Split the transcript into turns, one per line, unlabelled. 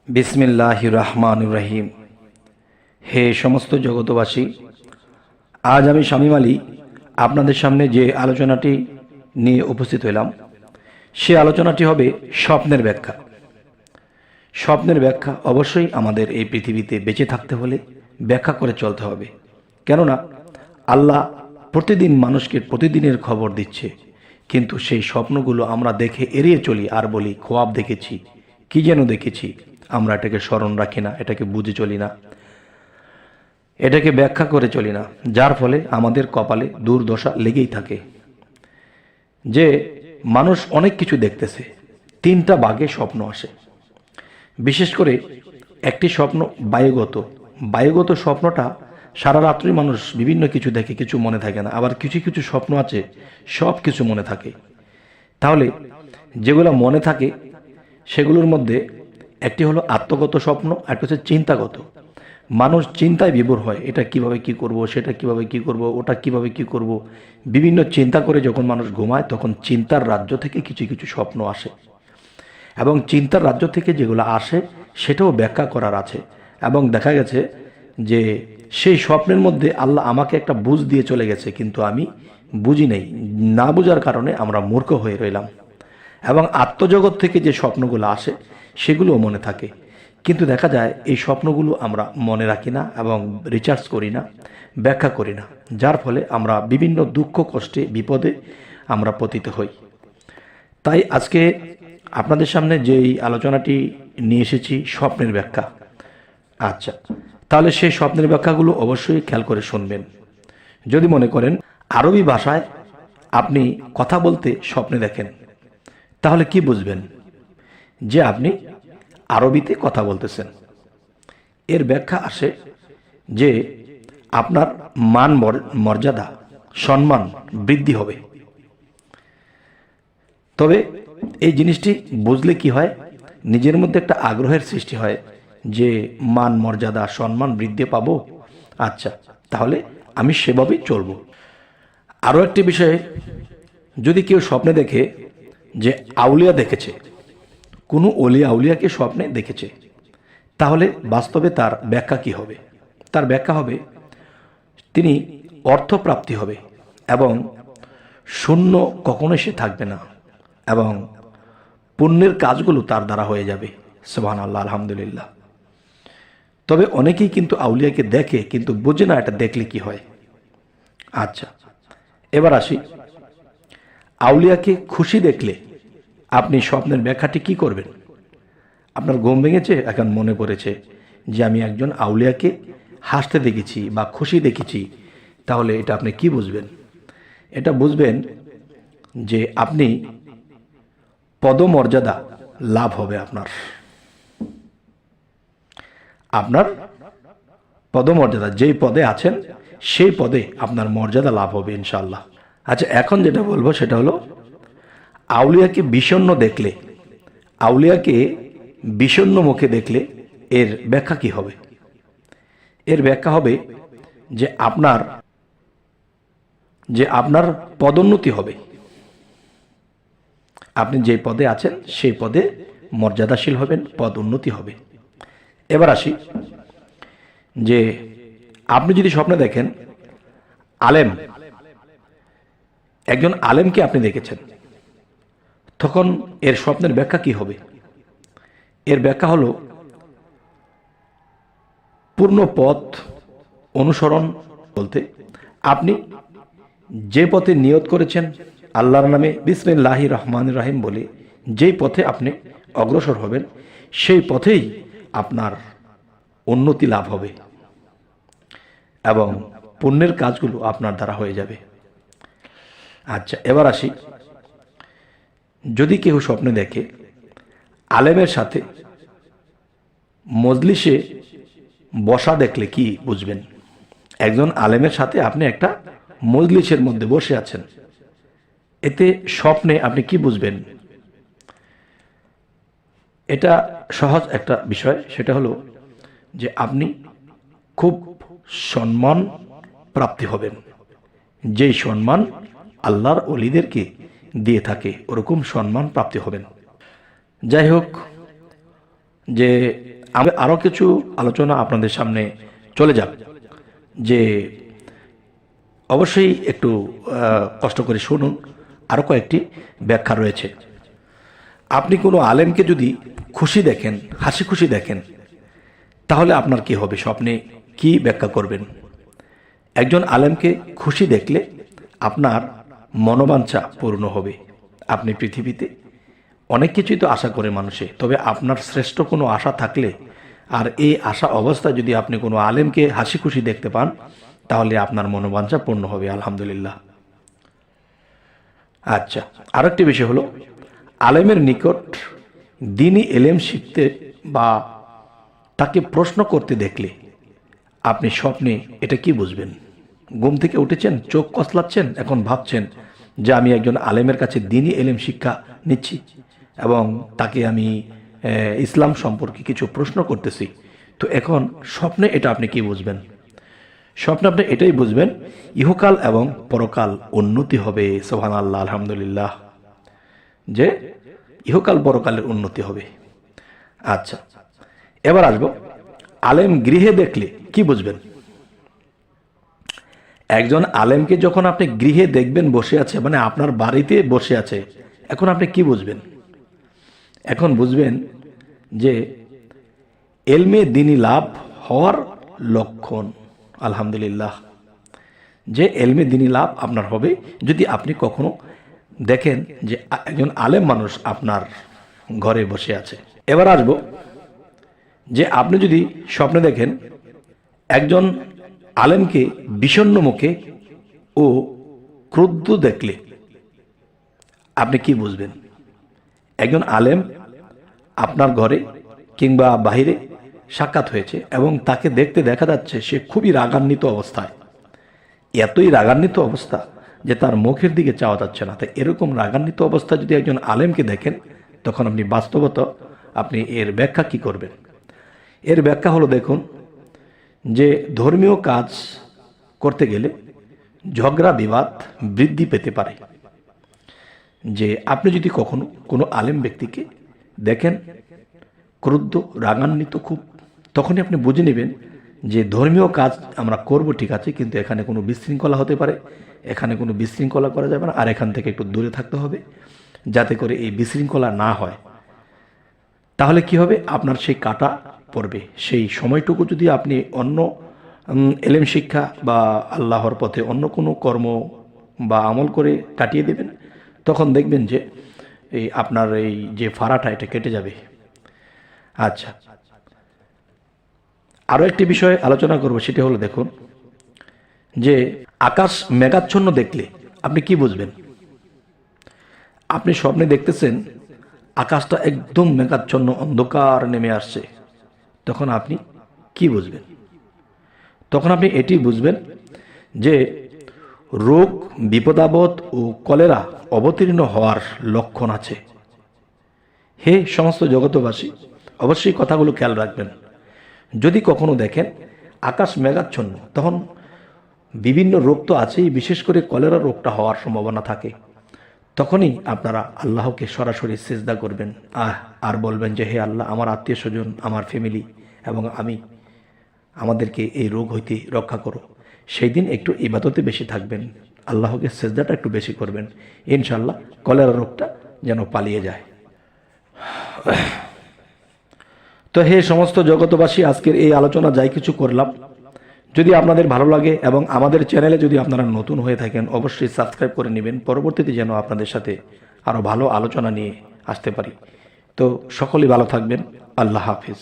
বিসমিল্লাহির রহমানির রহিম। হে সমস্ত জগতবাসী, আজ আমি শামীম আলী আপনাদের সামনে যে আলোচনাটি নিয়ে উপস্থিত হলাম, সে আলোচনাটি হবে স্বপ্নের ব্যাখ্যা। স্বপ্নের ব্যাখ্যা অবশ্যই আমাদের এই পৃথিবীতে বেঁচে থাকতে হলে ব্যাখ্যা করে চলতে হবে। কেননা আল্লাহ প্রতিদিন মানুষকে প্রতিদিনের খবর দিচ্ছে, কিন্তু সেই স্বপ্নগুলো আমরা দেখে এড়িয়ে চলি আর বলি খোয়াব দেখেছি, কি যেন দেখেছি। আমরা এটাকে স্মরণ রাখি না, এটাকে বুঝে চলি না, এটাকে ব্যাখ্যা করে চলি না, যার ফলে আমাদের কপালে দুর্দশা লেগেই থাকে। যে মানুষ অনেক কিছু দেখতেছে, তিনটা ভাগে স্বপ্ন আসে। বিশেষ করে একটি স্বপ্ন বায়ুগত স্বপ্নটা সারা রাত্রি মানুষ বিভিন্ন কিছু দেখে, কিছু মনে থাকে না। আবার কিছু কিছু স্বপ্ন আছে সব কিছু মনে থাকে। তাহলে যেগুলো মনে থাকে সেগুলোর মধ্যে একটি হলো আত্মগত স্বপ্ন, একটা হচ্ছে চিন্তাগত। মানুষ চিন্তায় বিভোর হয়, এটা কিভাবে কি করব, সেটা কিভাবে কি করব, ওটা কিভাবে কি করব, বিভিন্ন চিন্তা করে যখন মানুষ ঘুমায় তখন চিন্তার রাজ্য থেকে কিছু কিছু স্বপ্ন আসে, এবং চিন্তার রাজ্য থেকে যেগুলো আসে সেটাও ব্যাখ্যা করার আছে। এবং দেখা গেছে যে সেই স্বপ্নের মধ্যে আল্লাহ আমাকে একটা বুঝ দিয়ে চলে গেছে, কিন্তু আমি বুঝি নেই, না বুঝার কারণে আমরা মূর্খ হয়ে রইলাম। এবং আত্মজগৎ থেকে যে স্বপ্নগুলো আসে সেগুলোও মনে থাকে, কিন্তু দেখা যায় এই স্বপ্নগুলো আমরা মনে রাখি না এবং রিচার্জ করি না, ব্যাখ্যা করি না, যার ফলে আমরা বিভিন্ন দুঃখ কষ্টে বিপদে আমরা পতিত হই। তাই আজকে আপনাদের সামনে যেই আলোচনাটি নিয়ে এসেছি স্বপ্নের ব্যাখ্যা। আচ্ছা, তাহলে সেই স্বপ্নের ব্যাখ্যাগুলো অবশ্যই খেয়াল করে শুনবেন। যদি মনে করেন আরবি ভাষায় আপনি কথা বলতে স্বপ্নে দেখেন, তাহলে কি বুঝবেন? যে আপনি আরবিতে কথা বলতেছেন। এর ব্যাখ্যা আসে যে আপনার মান মর্যাদা সম্মান বৃদ্ধি হবে। তবে এই জিনিসটি বুঝলে কি হয়, নিজের মধ্যে একটা আগ্রহের সৃষ্টি হয় যে মান মর্যাদা সম্মান বৃদ্ধি পাবো। আচ্ছা, তাহলে আমি সেভাবেই চলবো। আরও একটি বিষয়ে, যদি কেউ স্বপ্নে দেখে যে আউলিয়া দেখেছে, কোনো অলিয়া আউলিয়াকে স্বপ্নে দেখেছে, তাহলে বাস্তবে তার ব্যাখ্যা কি হবে? তার ব্যাখ্যা হবে তিনি অর্থপ্রাপ্তি হবে এবং শূন্য কখনোই সে থাকবে না, এবং পুণ্যের কাজগুলো তার দ্বারা হয়ে যাবে। সুবহানাল্লাহ, আলহামদুলিল্লাহ। তবে অনেকেই কিন্তু আউলিয়াকে দেখে কিন্তু বোঝে না এটা দেখলে কি হয়। আচ্ছা, এবার আসি, আউলিয়াকে খুশি দেখলে আপনি স্বপ্নের ব্যাখ্যাটি কি করবেন? আপনার ঘুম ভেঙেছে, এখন মনে পড়েছে যে আমি একজন আউলিয়াকে হাসতে দেখেছি বা খুশি দেখেছি, তাহলে এটা আপনি কি বুঝবেন? এটা বুঝবেন যে আপনি পদমর্যাদা লাভ হবে, আপনার পদমর্যাদা, যেই পদে আছেন সেই পদে আপনার মর্যাদা লাভ হবে ইনশাআল্লাহ। আচ্ছা, এখন যেটা বলবো সেটা হলো আউলিয়াকে বিষণ্ণ দেখলে, আউলিয়াকে বিষণ্ণ মুখে দেখলে এর ব্যাখ্যা কি হবে? এর ব্যাখ্যা হবে যে আপনার পদোন্নতি হবে। আপনি যে পদে আছেন সেই পদে মর্যাদাশীল হবেন, পদ উন্নতি হবে। এবার আসি যে আপনি যদি স্বপ্নে দেখেন আলেম, একজন আলেমকে আপনি দেখেছেন, তখন এর স্বপ্নের ব্যাখ্যা কি হবে? এর ব্যাখ্যা হলো পূর্ণ পথ অনুসরণ বলতে আপনি যে পথে নিয়ত করেছেন আল্লাহর নামে বিসমিল্লাহির রহমানির রহিম বলে, যেই পথে আপনি অগ্রসর হবেন সেই পথেই আপনার উন্নতি লাভ হবে এবং পুণ্যের কাজগুলো আপনার দ্বারা হয়ে যাবে। আচ্ছা, এবার আসি, যদি কেউ স্বপ্নে দেখে আলেমের সাথে মজলিসে বসা দেখলে কি বুঝবেন? একজন আলেমের সাথে আপনি একটা মজলিসের মধ্যে বসে আছেন, এতে স্বপ্নে আপনি কি বুঝবেন? এটা সহজ একটা বিষয়, সেটা হলো যে আপনি খুব সম্মান প্রাপ্তি হবেন, যেই সম্মান আল্লাহর ওলিদেরকে দিয়ে থাকে ওরকম সম্মান প্রাপ্তি হবেন। যাই হোক, যে আমি আরও কিছু আলোচনা আপনাদের সামনে চলে যাব, যে অবশ্যই একটু কষ্ট করে শুনুন। আরও কয়েকটি ব্যাখ্যা রয়েছে। আপনি কোনো আলেমকে যদি খুশি দেখেন, হাসি খুশি দেখেন, তাহলে আপনার কি হবে? স্বপ্নে কি ব্যাখ্যা করবেন? একজন আলেমকে খুশি দেখলে আপনার মনোবাঞ্ছা পূর্ণ হবে। আপনি পৃথিবীতে অনেক কিছুই তো আশা করে মানুষে, তবে আপনার শ্রেষ্ঠ কোনো আশা থাকলে আর এই আশা অবস্থায় যদি আপনি কোনো আলেমকে হাসি খুশি দেখতে পান, তাহলে আপনার মনোবাঞ্ছা পূর্ণ হবে। আলহামদুলিল্লাহ। আচ্ছা, আরেকটি বিষয় হলো, আলেমের নিকট দ্বীনি এলেম শিখতে বা তাকে প্রশ্ন করতে দেখলে আপনি স্বপ্নে এটা কি বুঝবেন? ঘুম থেকে উঠেছেন, চোখ কসলাচ্ছেন, এখন ভাবছেন যে আমি একজন আলেমের কাছে দ্বীনি এলেম শিক্ষা নিচ্ছি এবং তাকে আমি ইসলাম সম্পর্কে কিছু প্রশ্ন করতেছি। তো এখন স্বপ্নে এটা আপনি কি বুঝবেন? স্বপ্নে আপনি এটাই বুঝবেন, ইহকাল এবং পরকাল উন্নতি হবে। সুবহানাল্লাহ, আলহামদুলিল্লাহ, যে ইহকাল পরকালের উন্নতি হবে। আচ্ছা, এবার আসবো, আলেম গৃহে দেখলে কি বুঝবেন? একজন আলেমকে যখন আপনি গৃহে দেখবেন বসে আছে, মানে আপনার বাড়িতে বসে আছে, এখন আপনি কি বুঝবেন? এখন বুঝবেন যে এলমে দ্বীনি লাভ হওয়ার লক্ষণ। আলহামদুলিল্লাহ, যে এলমে দ্বীনি লাভ আপনার হবে যদি আপনি কখনো দেখেন যে একজন আলেম মানুষ আপনার ঘরে বসে আছে। এবার আসবো, যে আপনি যদি স্বপ্নে দেখেন একজন আলেমকে বিষণ্ণ মুখে ও ক্রুদ্ধ দেখলে আপনি কি বুঝবেন? একজন আলেম আপনার ঘরে কিংবা বাহিরে সাক্ষাৎ হয়েছে এবং তাকে দেখতে দেখা যাচ্ছে সে খুবই রাগান্বিত অবস্থায়, এতই রাগান্বিত অবস্থা যে তার মুখের দিকে চাওয়া যাচ্ছে না। তাই এরকম রাগান্বিত অবস্থায় যদি একজন আলেমকে দেখেন, তখন আপনি বাস্তবত আপনি এর ব্যাখ্যা কি করবেন? এর ব্যাখ্যা হলো, দেখুন, যে ধর্মীয় কাজ করতে গেলে ঝগড়া বিবাদ বৃদ্ধি পেতে পারে। যে আপনি যদি কখনো কোনো আলেম ব্যক্তিকে দেখেন ক্রুদ্ধ, রাগান্বিত খুব, তখনই আপনি বুঝে নেবেন যে ধর্মীয় কাজ আমরা করব ঠিক আছে, কিন্তু এখানে কোনো বিশৃঙ্খলা হতে পারে, এখানে কোনো বিশৃঙ্খলা করা যাবে না, আর এখান থেকে একটু দূরে থাকতে হবে যাতে করে এই বিশৃঙ্খলা না হয়। তাহলে কি হবে? আপনার সেই কাটা পড়বে। সেই সময়টুকু যদি আপনি অন্য এলেম শিক্ষা বা আল্লাহর পথে অন্য কোনো কর্ম বা আমল করে কাটিয়ে দেবেন, তখন দেখবেন যে এই আপনার এই যে ফাড়াটা এটা কেটে যাবে। আচ্ছা, আরও একটি বিষয় আলোচনা করব, সেটি হলো, দেখুন, যে আকাশ মেঘাচ্ছন্ন দেখলে আপনি কি বুঝবেন? আপনি স্বপ্নে দেখতেছেন আকাশটা একদম মেঘাচ্ছন্ন, অন্ধকার নেমে আসছে, তখন আপনি কি বুঝবেন? তখন আপনি এটি বুঝবেন যে রোগ, বিপদাপদ ও কলেরা অবতীর্ণ হওয়ার লক্ষণ আছে। হে সমস্ত জগতবাসী, অবশ্যই কথাগুলো খেয়াল রাখবেন। যদি কখনো দেখেন আকাশ মেঘাচ্ছন্ন, তখন বিভিন্ন রোগ তো আছেই, বিশেষ করে কলেরা রোগটা হওয়ার সম্ভাবনা থাকে। তখনই আপনারা আল্লাহকে সরাসরি সিজদা করবেন আর বলবেন যে হে আল্লাহ, আমার আত্মীয় স্বজন, আমার ফ্যামিলি এবং আমাদেরকে এই রোগ হইতে রক্ষা করো। সেই দিন একটু ইবাদতে বেশি থাকবেন, আল্লাহকে সিজদাটা একটু বেশি করবেন, ইনশাআল্লাহ কলেরা রোগটা যেন পালিয়ে যায়। তো হে সমস্ত জগতবাসী, আজকের এই আলোচনা যাই কিছু করলাম, যদি আপনাদের ভালো লাগে এবং আমাদের চ্যানেলে যদি আপনারা নতুন হয়ে থাকেন, অবশ্যই সাবস্ক্রাইব করে নেবেন, পরবর্তীতে যেন আপনাদের সাথে আরও ভালো আলোচনা নিয়ে আসতে পারি। তো সকলেই ভালো থাকবেন। আল্লাহ হাফিজ।